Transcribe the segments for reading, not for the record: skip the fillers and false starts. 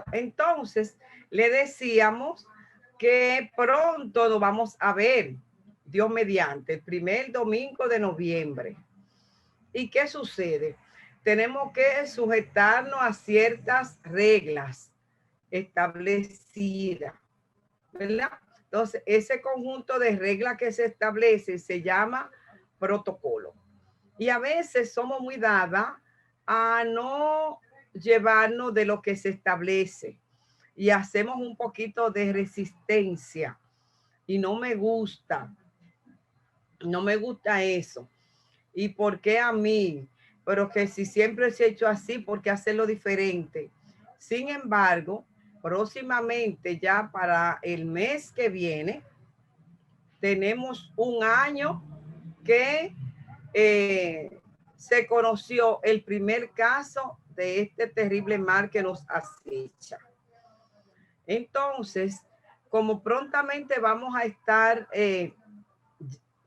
Perfecto. Entonces, le decíamos que pronto nos vamos a ver, Dios mediante, el primer domingo de noviembre. ¿Y qué sucede? Tenemos que sujetarnos a ciertas reglas establecidas, ¿verdad? Entonces, ese conjunto de reglas que se establece se llama protocolo. Y a veces somos muy dadas a no llevarnos de lo que se establece y hacemos un poquito de resistencia y no me gusta eso. ¿Y por qué a mí? Pero que si siempre se ha hecho así, ¿por qué hacerlo diferente? Sin embargo, próximamente ya para el mes que viene, tenemos un año que se conoció el primer caso de este terrible mal que nos acecha. Entonces, como prontamente vamos a estar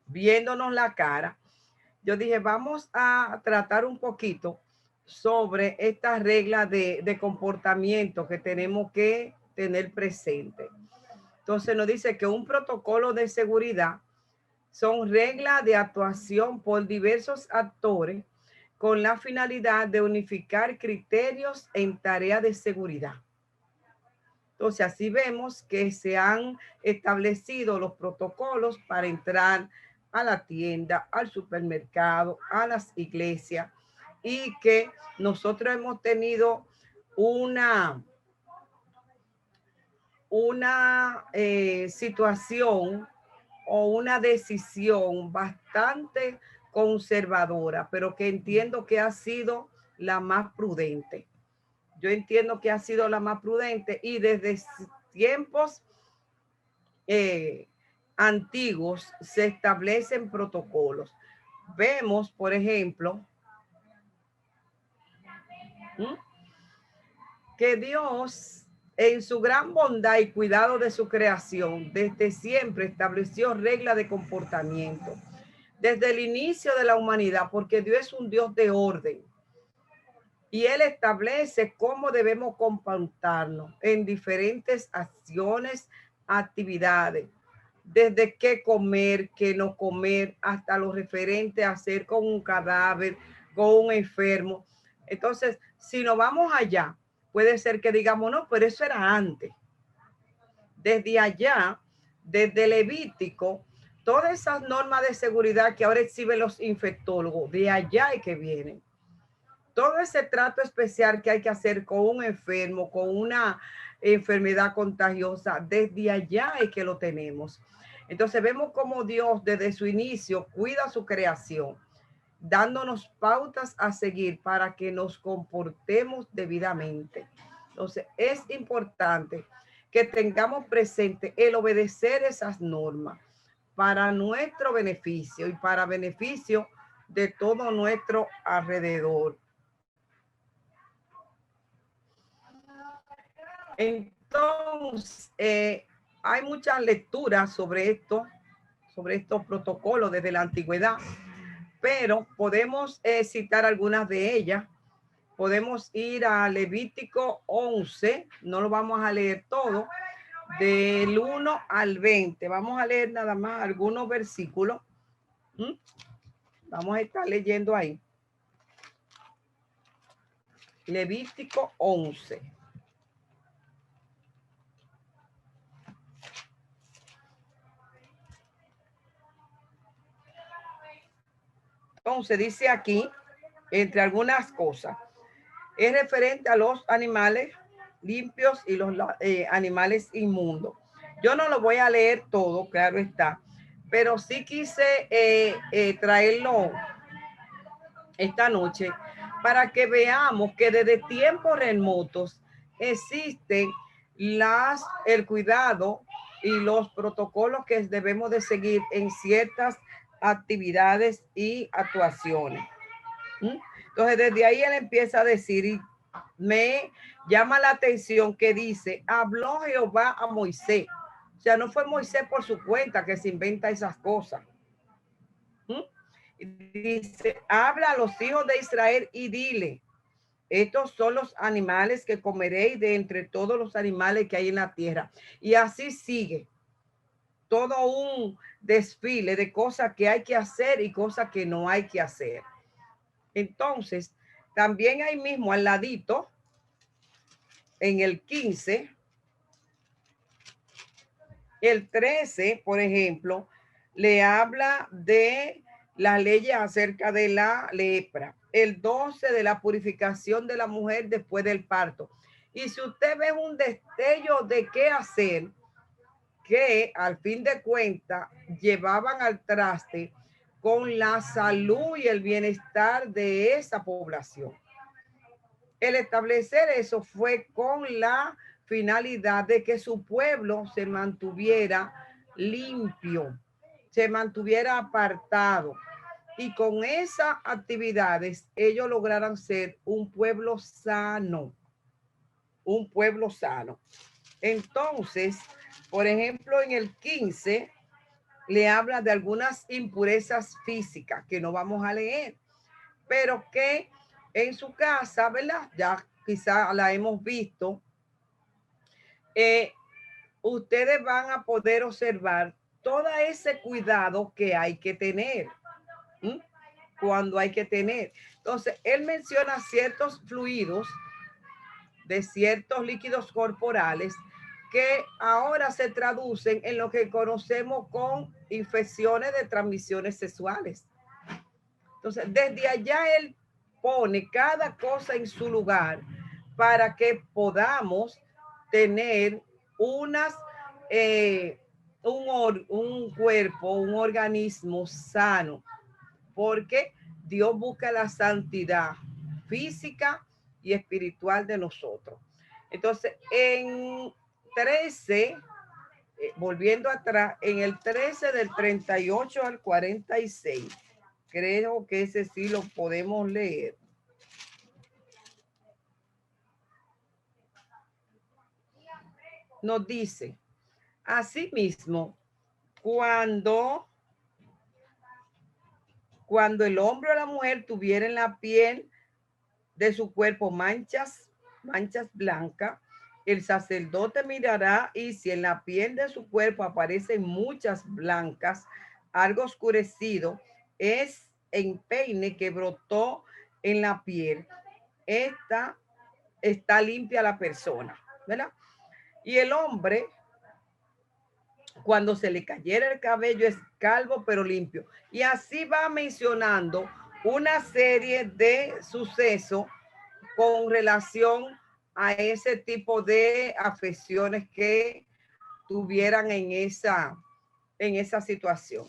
viéndonos la cara, yo dije, vamos a tratar un poquito sobre estas reglas de comportamiento que tenemos que tener presente. Entonces nos dice que un protocolo de seguridad son reglas de actuación por diversos actores con la finalidad de unificar criterios en tareas de seguridad. Entonces, así vemos que se han establecido los protocolos para entrar a la tienda, al supermercado, a las iglesias, y que nosotros hemos tenido una situación o una decisión bastante conservadora, pero que entiendo que ha sido la más prudente. Yo entiendo que ha sido la más prudente y desde tiempos antiguos se establecen protocolos. Vemos, por ejemplo, que Dios, en su gran bondad y cuidado de su creación, desde siempre estableció reglas de comportamiento. Desde el inicio de la humanidad, porque Dios es un Dios de orden. Y Él establece cómo debemos comportarnos en diferentes acciones, actividades, desde qué comer, qué no comer, hasta lo referente a hacer con un cadáver, con un enfermo. Entonces, si nos vamos allá, puede ser que digamos, no, pero eso era antes. Desde allá, desde Levítico, todas esas normas de seguridad que ahora exhiben los infectólogos, de allá es que vienen. Todo ese trato especial que hay que hacer con un enfermo, con una enfermedad contagiosa, desde allá es que lo tenemos. Entonces vemos cómo Dios desde su inicio cuida su creación, dándonos pautas a seguir para que nos comportemos debidamente. Entonces es importante que tengamos presente el obedecer esas normas para nuestro beneficio y para beneficio de todo nuestro alrededor. Entonces, hay muchas lecturas sobre esto, sobre estos protocolos desde la antigüedad, pero podemos citar algunas de ellas. Podemos ir a Levítico 11, no lo vamos a leer todo, del 1 al 20. Vamos a leer nada más algunos versículos. Vamos a estar leyendo ahí. Levítico 11. Entonces dice aquí, entre algunas cosas, es referente a los animales limpios y los animales inmundos. Yo no lo voy a leer todo, claro está, pero sí quise traerlo esta noche para que veamos que desde tiempos remotos existen el cuidado y los protocolos que debemos de seguir en ciertas actividades y actuaciones. Entonces, desde ahí él empieza a decir, y me llama la atención que dice, habló Jehová a Moisés. O sea, no fue Moisés por su cuenta que se inventa esas cosas. Dice, habla a los hijos de Israel y dile, Estos son los animales que comeréis de entre todos los animales que hay en la tierra. Y así sigue todo un desfile de cosas que hay que hacer y cosas que no hay que hacer. Entonces, también ahí mismo al ladito, en el 15, el 13, por ejemplo, le habla de las leyes acerca de la lepra. El 12 de la purificación de la mujer después del parto. Y si usted ve un destello de qué hacer, que al fin de cuentas llevaban al traste con la salud y el bienestar de esa población. El establecer eso fue con la finalidad de que su pueblo se mantuviera limpio, se mantuviera apartado. Y con esas actividades ellos lograron ser un pueblo sano, un pueblo sano. Entonces, por ejemplo, en el 15 le habla de algunas impurezas físicas que no vamos a leer, pero que en su casa, ¿verdad? Ya quizá la hemos visto. Ustedes van a poder observar todo ese cuidado que hay que tener. Cuando hay que tener. Entonces, él menciona ciertos fluidos de ciertos líquidos corporales que ahora se traducen en lo que conocemos con infecciones de transmisiones sexuales. Entonces, desde allá él pone cada cosa en su lugar para que podamos tener unas, un cuerpo, un organismo sano, porque Dios busca la santidad física y espiritual de nosotros. Entonces, en 13, volviendo atrás, en el 13 del 38 al 46, creo que ese sí lo podemos leer. Nos dice, asimismo, cuando el hombre o la mujer tuviera en la piel de su cuerpo manchas blancas, el sacerdote mirará y si en la piel de su cuerpo aparecen muchas blancas, algo oscurecido, es empeine que brotó en la piel. Esta está limpia la persona, ¿verdad? Y el hombre, cuando se le cayera el cabello, es calvo pero limpio. Y así va mencionando una serie de sucesos con relación a ese tipo de afecciones que tuvieran en esa situación.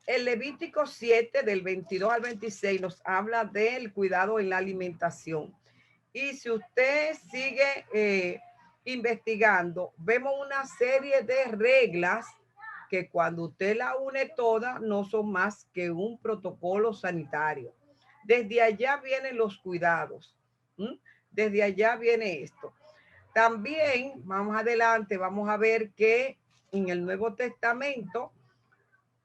El Levítico 7 del 22 al 26 nos habla del cuidado en la alimentación. Y si usted sigue investigando, vemos una serie de reglas que cuando usted la une toda no son más que un protocolo sanitario. Desde allá vienen los cuidados. Desde allá viene esto. También, vamos adelante, vamos a ver que en el Nuevo Testamento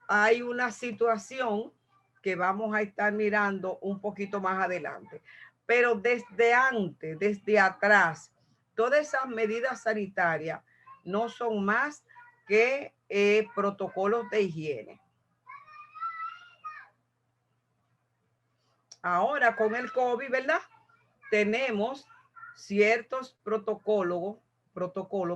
hay una situación que vamos a estar mirando un poquito más adelante. Pero desde antes, desde atrás, todas esas medidas sanitarias no son más que protocolos de higiene. Ahora con el COVID, ¿verdad? Tenemos ciertos protocolos,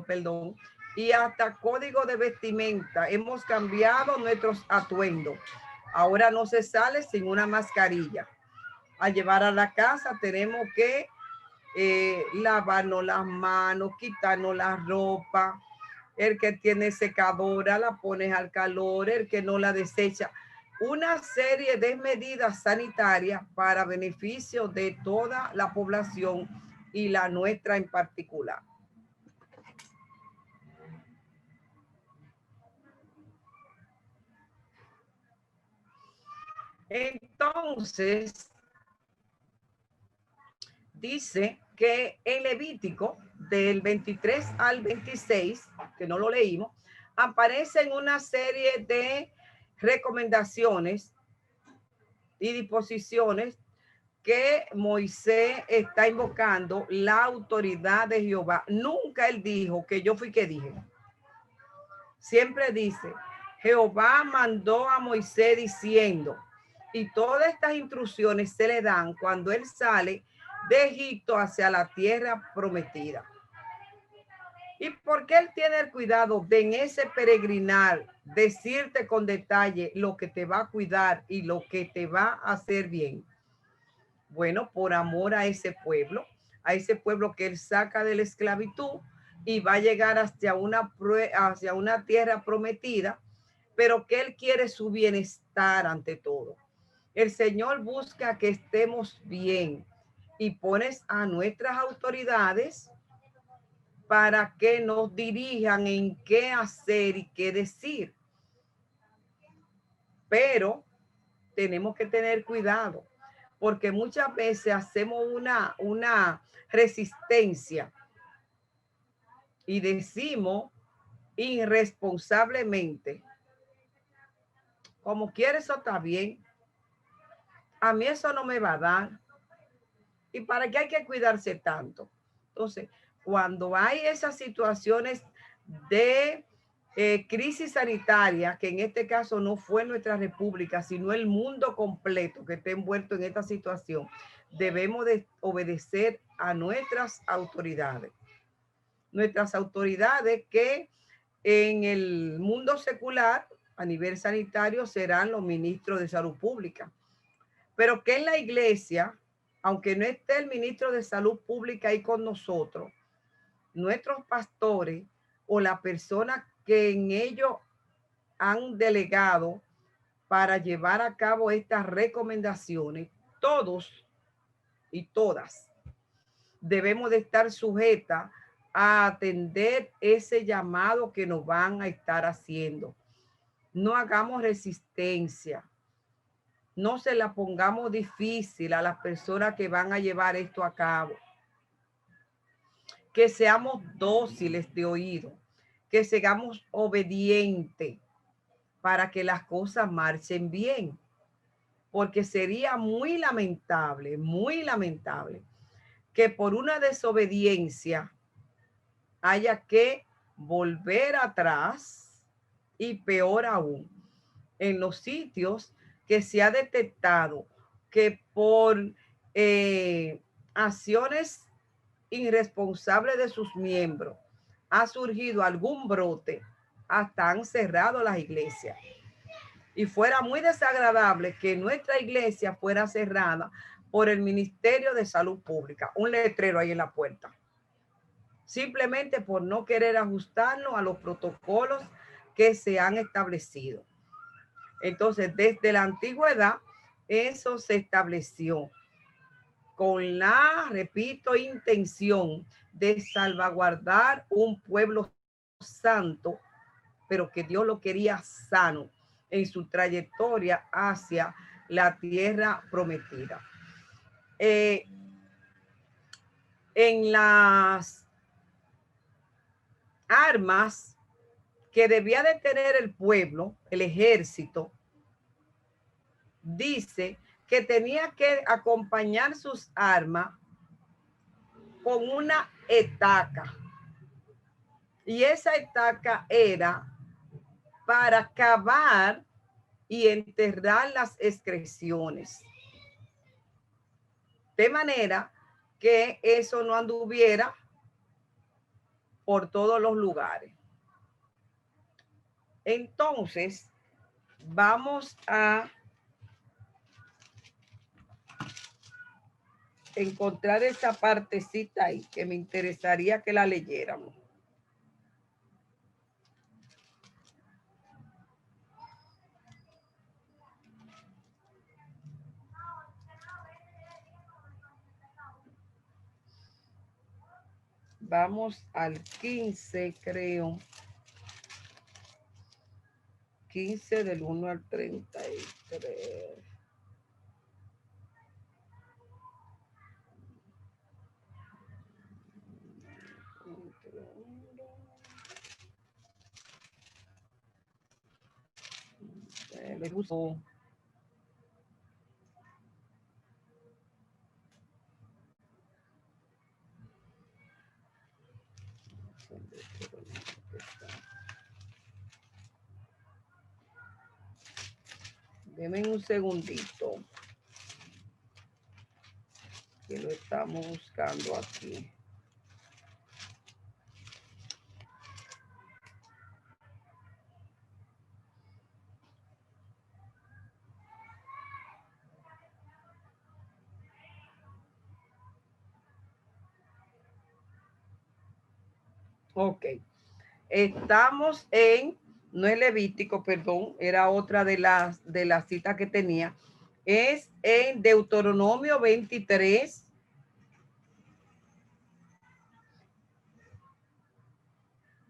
perdón, y hasta código de vestimenta. Hemos cambiado nuestros atuendos. Ahora no se sale sin una mascarilla. Al llevar a la casa tenemos que lavarnos las manos, quitarnos la ropa. El que tiene secadora la pones al calor, el que no la desecha. Una serie de medidas sanitarias para beneficio de toda la población y la nuestra en particular. Entonces, dice que en Levítico del 23 al 26, que no lo leímos, aparecen una serie de recomendaciones y disposiciones qué Moisés está invocando la autoridad de Jehová? Nunca él dijo que yo fui que dije. Siempre dice, Jehová mandó a Moisés diciendo, y todas estas instrucciones se le dan cuando él sale de Egipto hacia la tierra prometida. ¿Y por qué él tiene el cuidado de en ese peregrinar decirte con detalle lo que te va a cuidar y lo que te va a hacer bien? Bueno, por amor a ese pueblo que él saca de la esclavitud y va a llegar hacia una tierra prometida, pero que él quiere su bienestar ante todo. El Señor busca que estemos bien y pones a nuestras autoridades para que nos dirijan en qué hacer y qué decir. Pero tenemos que tener cuidado, porque muchas veces hacemos una resistencia y decimos irresponsablemente, como quiere, eso está bien, a mí eso no me va a dar. ¿Y para qué hay que cuidarse tanto? Entonces, cuando hay esas situaciones de crisis sanitaria, que en este caso no fue nuestra república, sino el mundo completo que está envuelto en esta situación, debemos de obedecer a nuestras autoridades. Nuestras autoridades que en el mundo secular, a nivel sanitario, serán los ministros de salud pública. Pero que en la iglesia, aunque no esté el ministro de salud pública ahí con nosotros, nuestros pastores o la persona que en ellos han delegado para llevar a cabo estas recomendaciones, todos y todas debemos de estar sujetas a atender ese llamado que nos van a estar haciendo. No hagamos resistencia. No se la pongamos difícil a las personas que van a llevar esto a cabo. Que seamos dóciles de oído, que seamos obedientes para que las cosas marchen bien. Porque sería muy lamentable que por una desobediencia haya que volver atrás y peor aún, en los sitios que se ha detectado que por acciones irresponsables de sus miembros ha surgido algún brote, hasta han cerrado las iglesias. Y fuera muy desagradable que nuestra iglesia fuera cerrada por el Ministerio de Salud Pública, un letrero ahí en la puerta, simplemente por no querer ajustarnos a los protocolos que se han establecido. Entonces, desde la antigüedad, eso se estableció con la, repito, intención de salvaguardar un pueblo santo, pero que Dios lo quería sano en su trayectoria hacia la tierra prometida. En las armas que debía de tener el pueblo, el ejército, dice que tenía que acompañar sus armas con una estaca. Y esa estaca era para cavar y enterrar las excreciones. De manera que eso no anduviera por todos los lugares. Entonces, vamos a encontrar esa partecita ahí que me interesaría que la leyéramos. Vamos al 15, creo. 15 del 1 al 33. Le gustó. Deme un segundito, que lo estamos buscando aquí. Ok, estamos en, no es Levítico, perdón, era otra de las citas que tenía, es en Deuteronomio 23,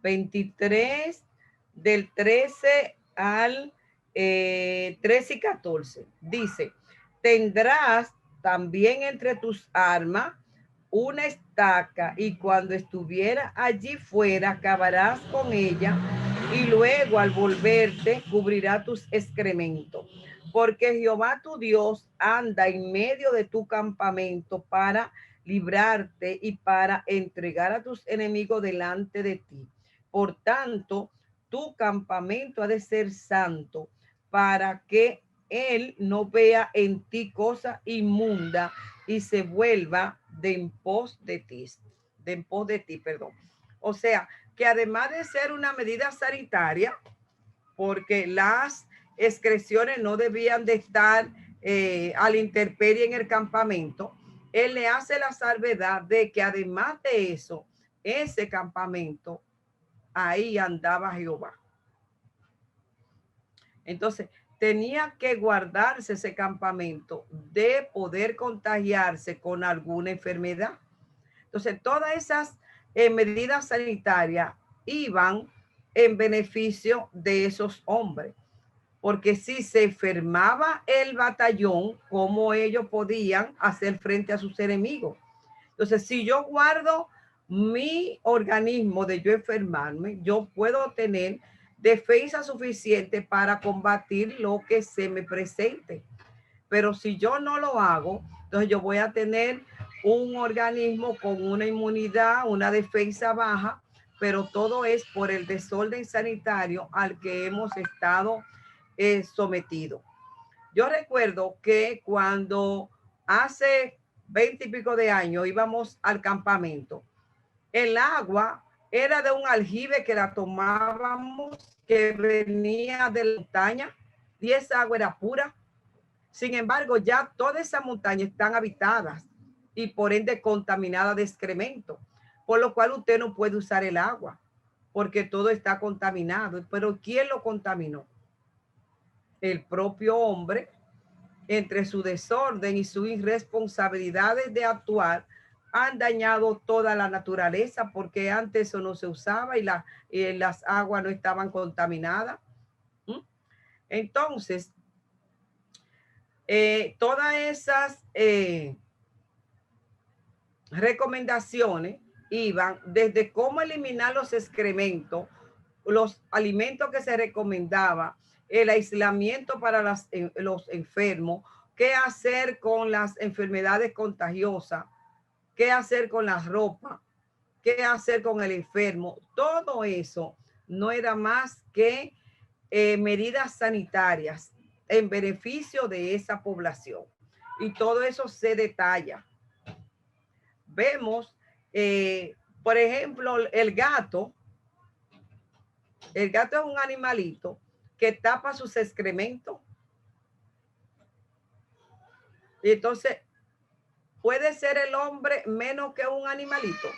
23 del 13 al 13 y 14. Dice, tendrás también entre tus armas una estaca y cuando estuviera allí fuera acabarás con ella y luego al volverte cubrirá tus excrementos. Porque Jehová tu Dios anda en medio de tu campamento para librarte y para entregar a tus enemigos delante de ti. Por tanto, tu campamento ha de ser santo para que él no vea en ti cosa inmunda y se vuelva de en pos de ti, perdón. O sea, que además de ser una medida sanitaria, porque las excreciones no debían de estar a la intemperie en el campamento, él le hace la salvedad de que además de eso, ese campamento, ahí andaba Jehová. Entonces, tenía que guardarse ese campamento de poder contagiarse con alguna enfermedad. Entonces, todas esas medidas sanitarias iban en beneficio de esos hombres. Porque si se enfermaba el batallón, ¿cómo ellos podían hacer frente a sus enemigos? Entonces, si yo guardo mi organismo de yo enfermarme, yo puedo tener defensa suficiente para combatir lo que se me presente. Pero si yo no lo hago, entonces yo voy a tener un organismo con una inmunidad, una defensa baja, pero todo es por el desorden sanitario al que hemos estado sometidos. Yo recuerdo que cuando hace 20 y pico de años íbamos al campamento, el agua era de un aljibe que la tomábamos, que venía de la montaña, y esa agua era pura. Sin embargo, ya todas esas montañas están habitadas y por ende contaminadas de excremento, por lo cual usted no puede usar el agua, porque todo está contaminado. Pero ¿quién lo contaminó? El propio hombre, entre su desorden y sus irresponsabilidades de actuar, han dañado toda la naturaleza, porque antes eso no se usaba y las aguas no estaban contaminadas. Entonces, todas esas recomendaciones iban desde cómo eliminar los excrementos, los alimentos que se recomendaba, el aislamiento para los enfermos, qué hacer con las enfermedades contagiosas, qué hacer con la ropa, qué hacer con el enfermo. Todo eso no era más que medidas sanitarias en beneficio de esa población. Y todo eso se detalla. Vemos, por ejemplo, el gato. El gato es un animalito que tapa sus excrementos. Y entonces, ¿puede ser el hombre menos que un animalito?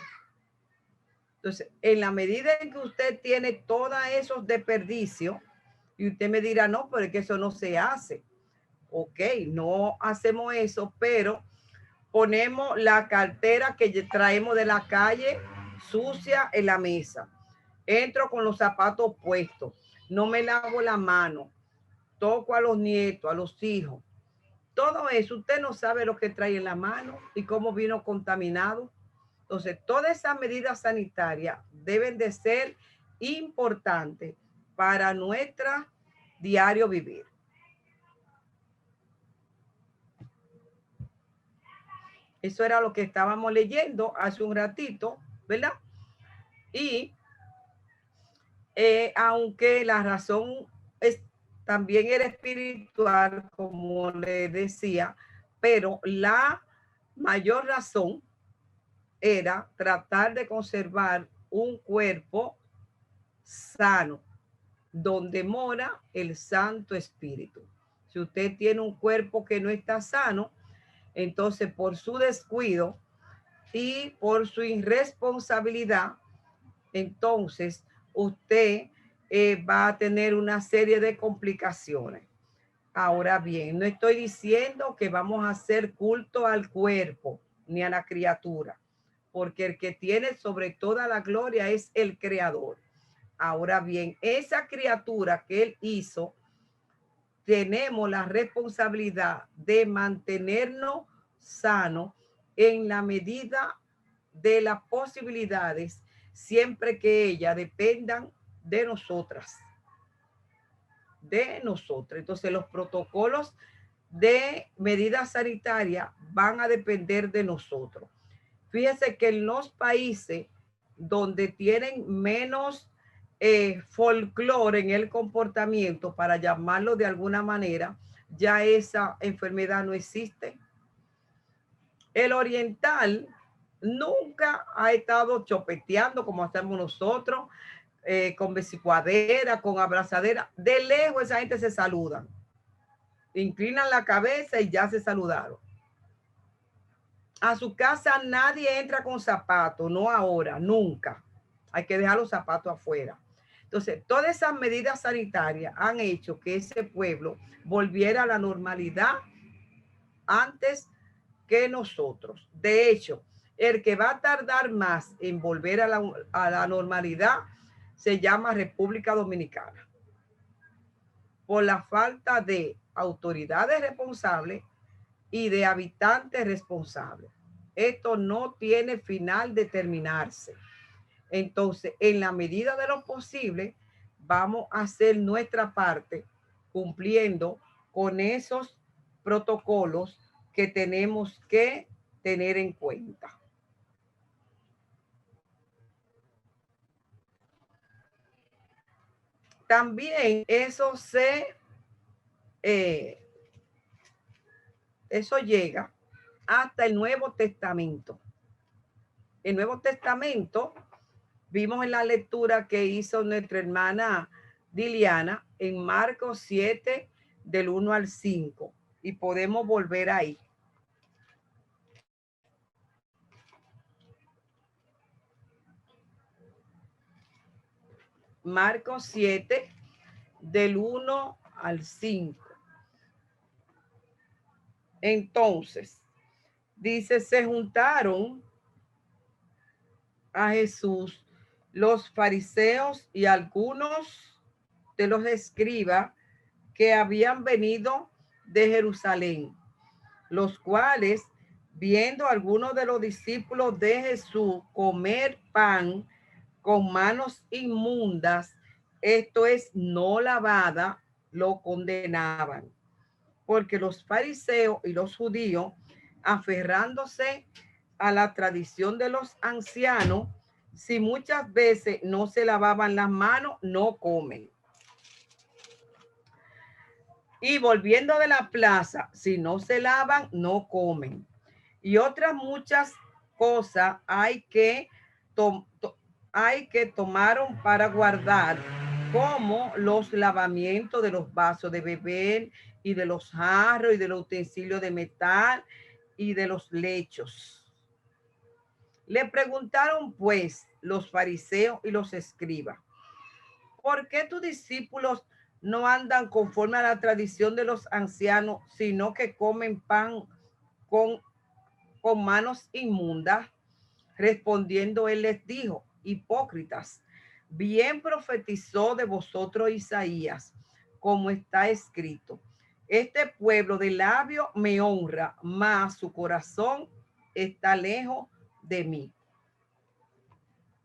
Entonces, en la medida en que usted tiene todos esos desperdicios, y usted me dirá, no, pero es que eso no se hace. Ok, no hacemos eso, pero ponemos la cartera que traemos de la calle sucia en la mesa. Entro con los zapatos puestos, no me lavo la mano, toco a los nietos, a los hijos. Todo eso, usted no sabe lo que trae en la mano y cómo vino contaminado. Entonces, todas esas medidas sanitarias deben de ser importantes para nuestra diario vivir. Eso era lo que estábamos leyendo hace un ratito, ¿verdad? Y aunque la razón también era espiritual, como le decía, pero la mayor razón era tratar de conservar un cuerpo sano, donde mora el Santo Espíritu. Si usted tiene un cuerpo que no está sano, entonces por su descuido y por su irresponsabilidad, entonces usted va a tener una serie de complicaciones. Ahora bien, no estoy diciendo que vamos a hacer culto al cuerpo ni a la criatura, porque el que tiene sobre toda la gloria es el Creador. Ahora bien, esa criatura que Él hizo, tenemos la responsabilidad de mantenernos sanos en la medida de las posibilidades, siempre que ellas dependan de nosotras. Entonces, los protocolos de medidas sanitarias van a depender de nosotros. Fíjese que en los países donde tienen menos folclore en el comportamiento, para llamarlo de alguna manera, ya esa enfermedad no existe. El oriental nunca ha estado chopeteando como hacemos nosotros, con besicuadera, con abrazadera. De lejos esa gente se saludan, inclinan la cabeza y ya se saludaron. A su casa nadie entra con zapatos, no ahora, nunca. Hay que dejar los zapatos afuera. Entonces, todas esas medidas sanitarias han hecho que ese pueblo volviera a la normalidad antes que nosotros. De hecho, el que va a tardar más en volver a la normalidad se llama República Dominicana, por la falta de autoridades responsables y de habitantes responsables. Esto no tiene final de terminarse. Entonces, en la medida de lo posible, vamos a hacer nuestra parte cumpliendo con esos protocolos que tenemos que tener en cuenta. También eso eso llega hasta el Nuevo Testamento. El Nuevo Testamento, vimos en la lectura que hizo nuestra hermana Diliana en Marcos 7, del 1 al 5, y podemos volver ahí. Marcos 7, del 1 al 5. Entonces, dice, se juntaron a Jesús los fariseos y algunos de los escribas que habían venido de Jerusalén, los cuales, viendo a algunos de los discípulos de Jesús comer pan con manos inmundas, esto es, no lavada, lo condenaban. Porque los fariseos y los judíos, aferrándose a la tradición de los ancianos, si muchas veces no se lavaban las manos, no comen. Y volviendo de la plaza, si no se lavan, no comen. Y otras muchas cosas hay que tomaron para guardar, como los lavamientos de los vasos de beber y de los jarros y de los utensilios de metal y de los lechos. Le preguntaron pues los fariseos y los escribas, ¿por qué tus discípulos no andan conforme a la tradición de los ancianos, sino que comen pan con manos inmundas? Respondiendo él les dijo, hipócritas, bien profetizó de vosotros Isaías, como está escrito, este pueblo de labio me honra, mas su corazón está lejos de mí.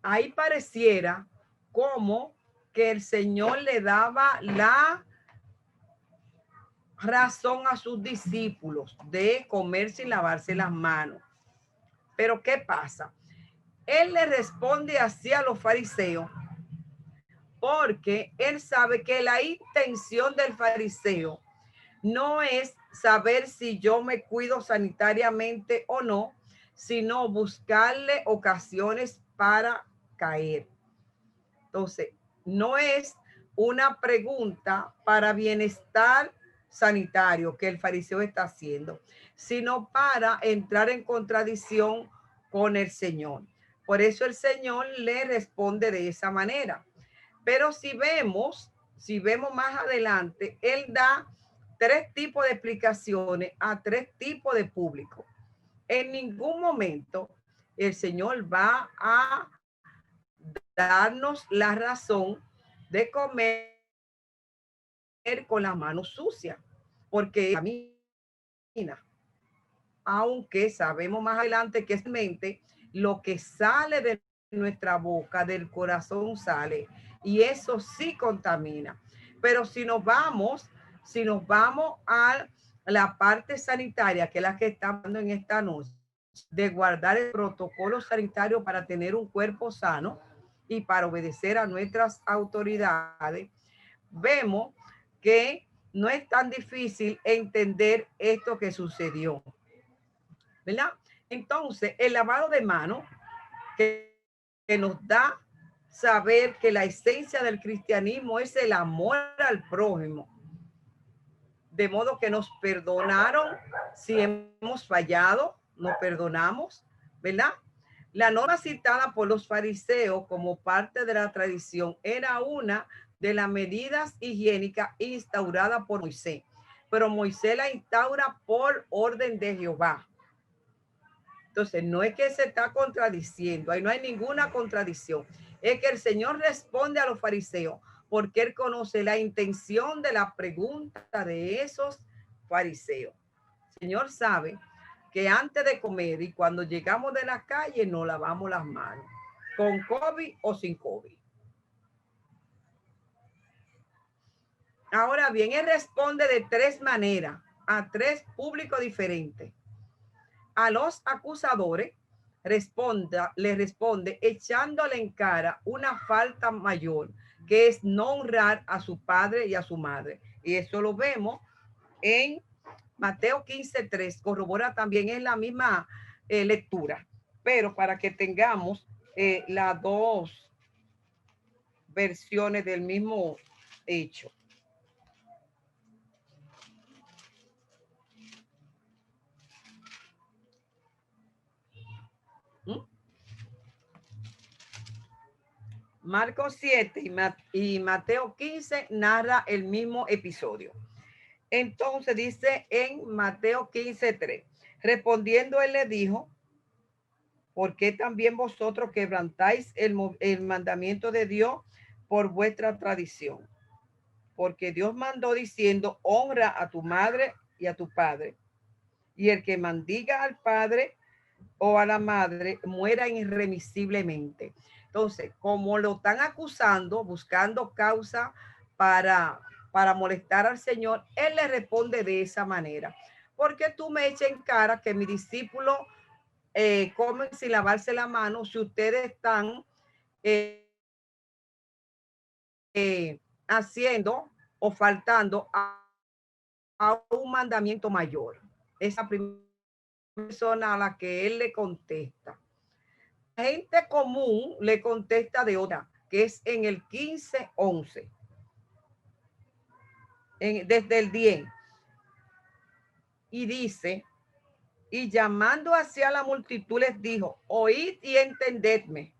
Ahí pareciera como que el Señor le daba la razón a sus discípulos de comer sin lavarse las manos. Pero ¿qué pasa? Él le responde así a los fariseos porque él sabe que la intención del fariseo no es saber si yo me cuido sanitariamente o no, sino buscarle ocasiones para caer. Entonces, no es una pregunta para bienestar sanitario que el fariseo está haciendo, sino para entrar en contradicción con el Señor. Por eso el Señor le responde de esa manera. Pero si vemos más adelante, él da tres tipos de explicaciones a tres tipos de público. En ningún momento el Señor va a darnos la razón de comer con las manos sucias, porque camina. Aunque sabemos más adelante que es mente, lo que sale de nuestra boca, del corazón sale, y eso sí contamina. Pero si nos vamos a la parte sanitaria, que es la que estamos hablando en esta noche, de guardar el protocolo sanitario para tener un cuerpo sano y para obedecer a nuestras autoridades, vemos que no es tan difícil entender esto que sucedió, ¿verdad? Entonces, el lavado de manos que nos da saber que la esencia del cristianismo es el amor al prójimo. De modo que nos perdonaron si hemos fallado, nos perdonamos, ¿verdad? La norma citada por los fariseos como parte de la tradición era una de las medidas higiénicas instauradas por Moisés, pero Moisés la instaura por orden de Jehová. Entonces, no es que se está contradiciendo, ahí no hay ninguna contradicción. Es que el Señor responde a los fariseos porque Él conoce la intención de la pregunta de esos fariseos. El Señor sabe que antes de comer y cuando llegamos de la calle nos lavamos las manos, con COVID o sin COVID. Ahora bien, Él responde de tres maneras a tres públicos diferentes. A los acusadores le responde echándole en cara una falta mayor, que es no honrar a su padre y a su madre. Y eso lo vemos en Mateo 15:3, corrobora también en la misma lectura, pero para que tengamos las dos versiones del mismo hecho. Marcos 7 y Mateo 15 narra el mismo episodio. Entonces dice en Mateo 15:3, respondiendo él le dijo, ¿por qué también vosotros quebrantáis el mandamiento de Dios por vuestra tradición? Porque Dios mandó diciendo, honra a tu madre y a tu padre. Y el que maldiga al padre o a la madre muera irremisiblemente. Entonces, como lo están acusando, buscando causa para molestar al Señor, Él le responde de esa manera. Porque tú me echas en cara que mi discípulo comen sin lavarse la mano si ustedes están haciendo o faltando a un mandamiento mayor. Esa primera persona a la que él le contesta. La gente común le contesta de otra, que es en el 15:11, desde el 10. Y dice, y llamando hacia la multitud les dijo, oíd y entendedme.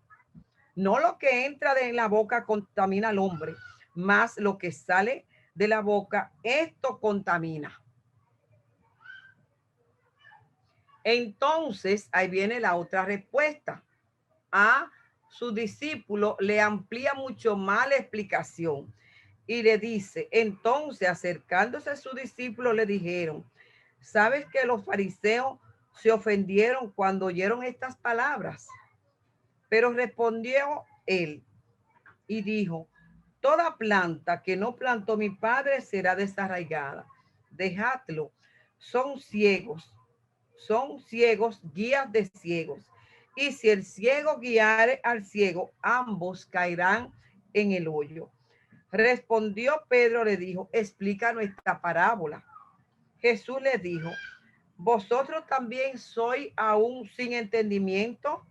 No lo que entra de la boca contamina al hombre, más lo que sale de la boca, esto contamina. Entonces, ahí viene la otra respuesta. A su discípulo le amplía mucho más la explicación y le dice, entonces acercándose a su discípulo le dijeron, ¿sabes que los fariseos se ofendieron cuando oyeron estas palabras? Pero respondió él y dijo, toda planta que no plantó mi padre será desarraigada. Dejadlo. Son ciegos, guías de ciegos. Y si el ciego guiare al ciego, ambos caerán en el hoyo. Respondió Pedro, le dijo, explícanos esta parábola. Jesús le dijo, ¿vosotros también sois aún sin entendimiento?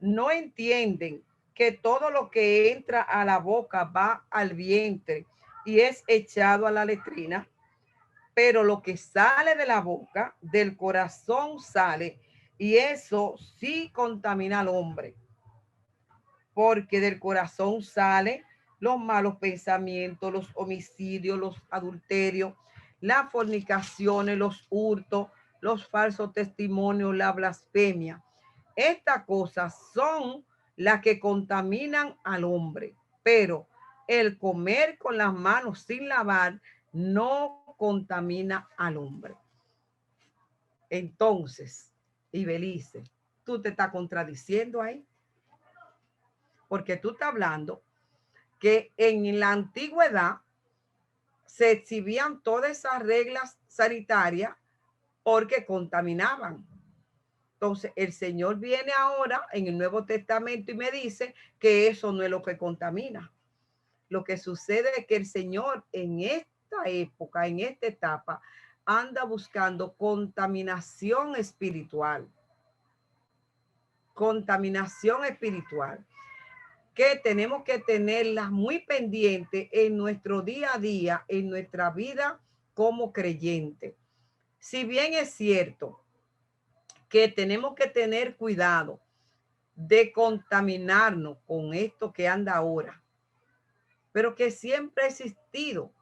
¿No entienden que todo lo que entra a la boca va al vientre y es echado a la letrina? Pero lo que sale de la boca, del corazón sale, y eso sí contamina al hombre, porque del corazón sale los malos pensamientos, los homicidios, los adulterios, las fornicaciones, los hurtos, los falsos testimonios, la blasfemia. Estas cosas son las que contaminan al hombre, pero el comer con las manos sin lavar no contamina al hombre. Entonces, Ibelice, tú te estás contradiciendo ahí, porque tú estás hablando que en la antigüedad se exhibían todas esas reglas sanitarias porque contaminaban. Entonces, el Señor viene ahora en el Nuevo Testamento y me dice que eso no es lo que contamina. Lo que sucede es que el Señor en esta época, en esta etapa, anda buscando contaminación espiritual. Contaminación espiritual que tenemos que tenerlas muy pendientes en nuestro día a día, en nuestra vida como creyente. Si bien es cierto que tenemos que tener cuidado de contaminarnos con esto que anda ahora, pero que siempre ha existido,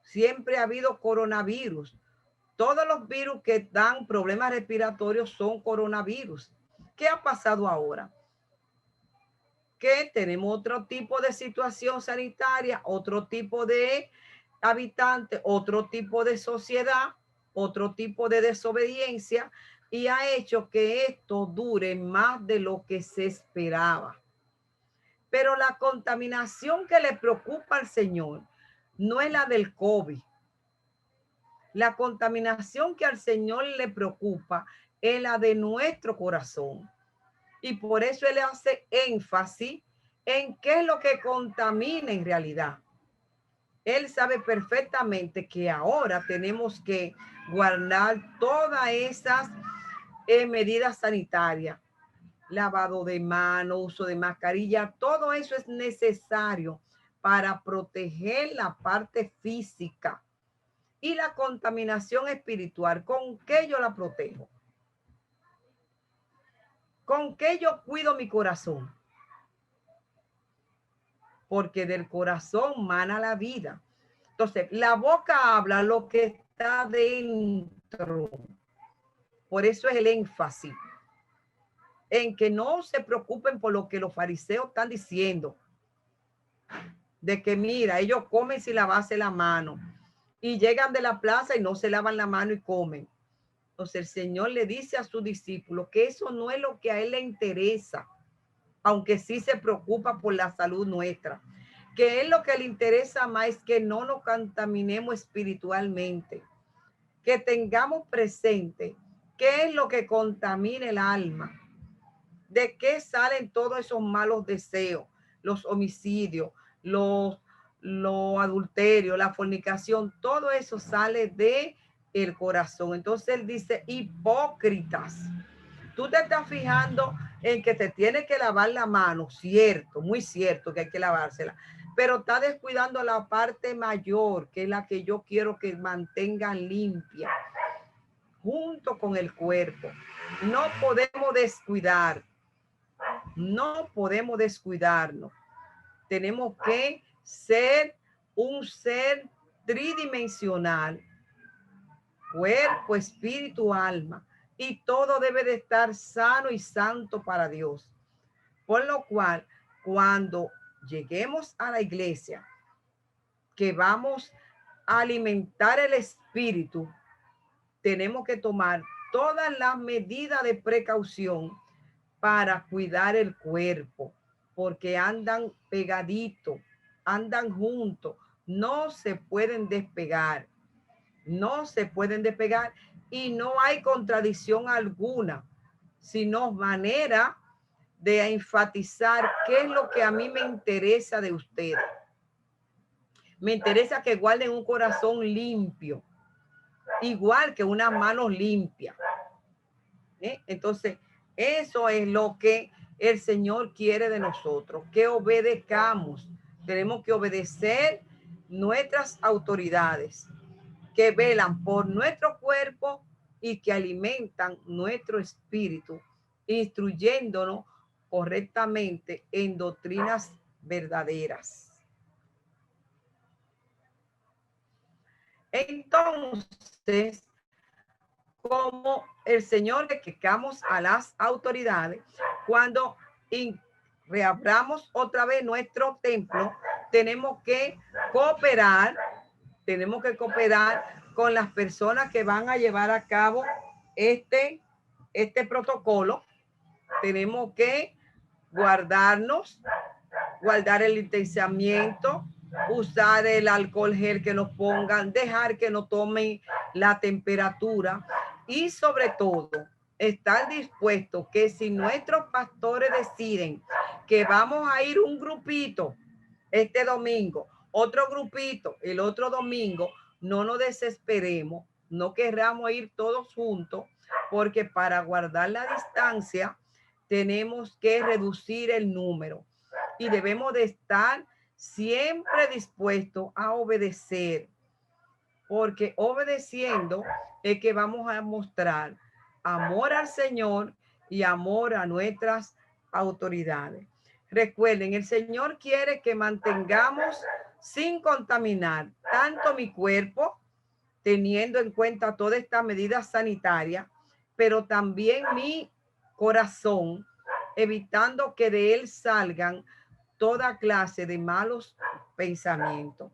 siempre ha habido coronavirus. Todos los virus que dan problemas respiratorios son coronavirus. ¿Qué ha pasado ahora? Que tenemos otro tipo de situación sanitaria, otro tipo de habitantes, otro tipo de sociedad, otro tipo de desobediencia, y ha hecho que esto dure más de lo que se esperaba. Pero la contaminación que le preocupa al Señor no es la del COVID. La contaminación que al Señor le preocupa es la de nuestro corazón. Y por eso Él hace énfasis en qué es lo que contamina en realidad. Él sabe perfectamente que ahora tenemos que guardar todas esas medidas sanitarias, lavado de mano, uso de mascarilla, todo eso es necesario para proteger la parte física y la contaminación espiritual. ¿Con qué yo la protejo? ¿Con qué yo cuido mi corazón? Porque del corazón mana la vida. Entonces, la boca habla lo que está dentro. Por eso es el énfasis en que no se preocupen por lo que los fariseos están diciendo. De que mira, ellos comen sin lavarse la mano y llegan de la plaza y no se lavan la mano y comen. Entonces el Señor le dice a sus discípulos que eso no es lo que a Él le interesa, aunque sí se preocupa por la salud nuestra. Que Él lo que le interesa más es que no nos contaminemos espiritualmente, que tengamos presente qué es lo que contamina el alma, de qué salen todos esos malos deseos, los homicidios, los adulterios, la fornicación, todo eso sale de el corazón. Entonces él dice, hipócritas. Tú te estás fijando en que te tienes que lavar la mano, cierto, muy cierto que hay que lavársela, pero está descuidando la parte mayor, que es la que yo quiero que mantengan limpia, junto con el cuerpo. No podemos descuidar, no podemos descuidarnos. Tenemos que ser un ser tridimensional, cuerpo, espíritu, alma, y todo debe de estar sano y santo para Dios. Por lo cual, cuando lleguemos a la iglesia, que vamos a alimentar el espíritu, tenemos que tomar todas las medidas de precaución para cuidar el cuerpo, porque andan pegaditos, andan juntos, no se pueden despegar, no se pueden despegar y no hay contradicción alguna. sino manera de enfatizar qué es lo que a mí me interesa de ustedes. Me interesa que guarden un corazón limpio, igual que unas manos limpias. Entonces, eso es lo que el Señor quiere de nosotros, que obedezcamos. Tenemos que obedecer nuestras autoridades, que velan por nuestro cuerpo y que alimentan nuestro espíritu, instruyéndonos correctamente en doctrinas verdaderas. Entonces, como el Señor le quejamos a las autoridades, cuando reabramos otra vez nuestro templo, tenemos que cooperar con las personas que van a llevar a cabo este protocolo. Tenemos que guardar el distanciamiento, usar el alcohol gel que nos pongan, dejar que nos tomen la temperatura y sobre todo estar dispuestos que si nuestros pastores deciden que vamos a ir un grupito este domingo, otro grupito el otro domingo, no nos desesperemos, no querramos ir todos juntos, porque para guardar la distancia tenemos que reducir el número y debemos de estar siempre dispuestos a obedecer, porque obedeciendo es que vamos a mostrar amor al Señor y amor a nuestras autoridades. Recuerden, el Señor quiere que mantengamos sin contaminar tanto mi cuerpo, teniendo en cuenta toda esta medida sanitaria, pero también mi corazón, evitando que de él salgan toda clase de malos pensamientos.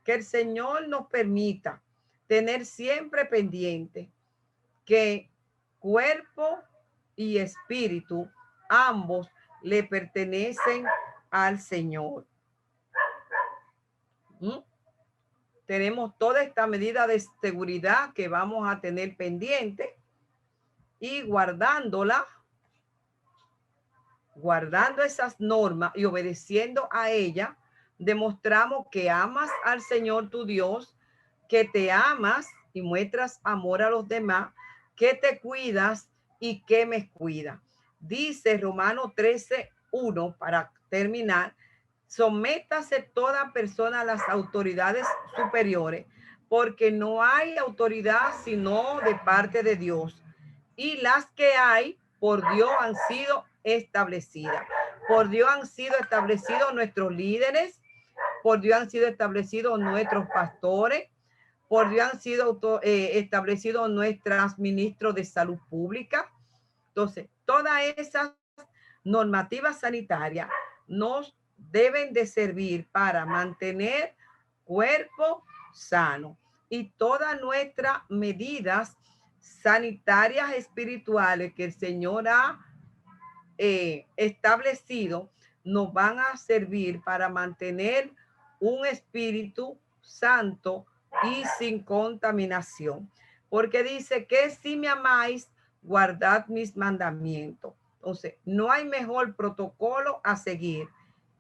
Que el Señor nos permita tener siempre pendiente que cuerpo y espíritu, ambos le pertenecen al Señor. Tenemos toda esta medida de seguridad que vamos a tener pendiente y guardando esas normas y obedeciendo a ella, demostramos que amas al Señor tu Dios, que te amas y muestras amor a los demás, que te cuidas y que me cuida. Dice Romanos 13:1 para terminar: sométase toda persona a las autoridades superiores, porque no hay autoridad sino de parte de Dios, y las que hay por Dios han sido establecidas. Por Dios han sido establecidos nuestros líderes, por Dios han sido establecidos nuestros pastores, por Dios han sido establecidos nuestros ministros de salud pública. Entonces, todas esas normativas sanitarias nos deben de servir para mantener cuerpo sano, y todas nuestras medidas sanitarias espirituales que el Señor ha establecido nos van a servir para mantener un espíritu santo y sin contaminación, porque dice que si me amáis, guardad mis mandamientos. Entonces, no hay mejor protocolo a seguir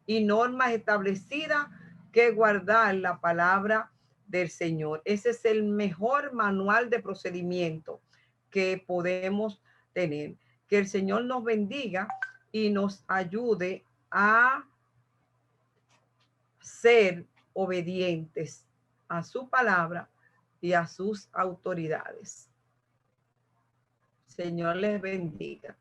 y normas establecidas que guardar la palabra del Señor. Ese es el mejor manual de procedimiento que podemos tener. Que el Señor nos bendiga y nos ayude a ser obedientes a su palabra y a sus autoridades. Señor les bendiga.